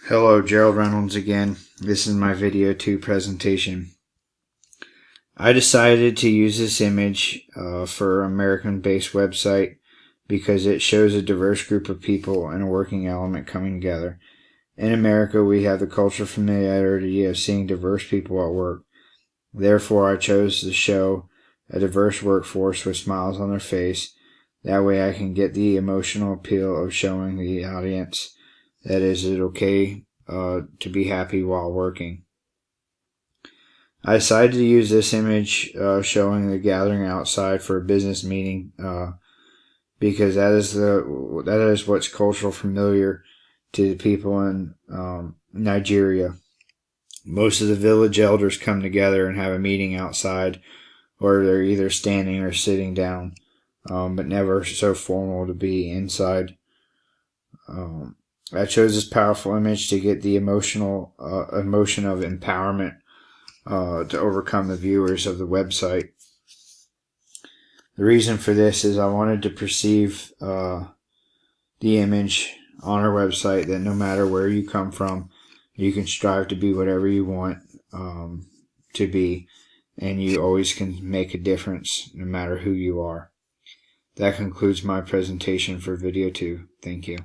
Hello, Gerald Reynolds again. This is my video 2 presentation. I decided to use this image for an American-based website because it shows a diverse group of people and a working element coming together. In America, we have the cultural familiarity of seeing diverse people at work. Therefore, I chose to show a diverse workforce with smiles on their face. That way I can get the emotional appeal of showing the audience that is it okay to be happy while working. I decided to use this image showing the gathering outside for a business meeting because that is what's cultural familiar to the people in Nigeria. Most of the village elders come together and have a meeting outside, or they're either standing or sitting down, but never so formal to be inside. I chose this powerful image to get the emotion of empowerment to overcome the viewers of the website. The reason for this is I wanted to perceive the image on our website that no matter where you come from, you can strive to be whatever you want to be, and you always can make a difference no matter who you are. That concludes my presentation for video 2. Thank you.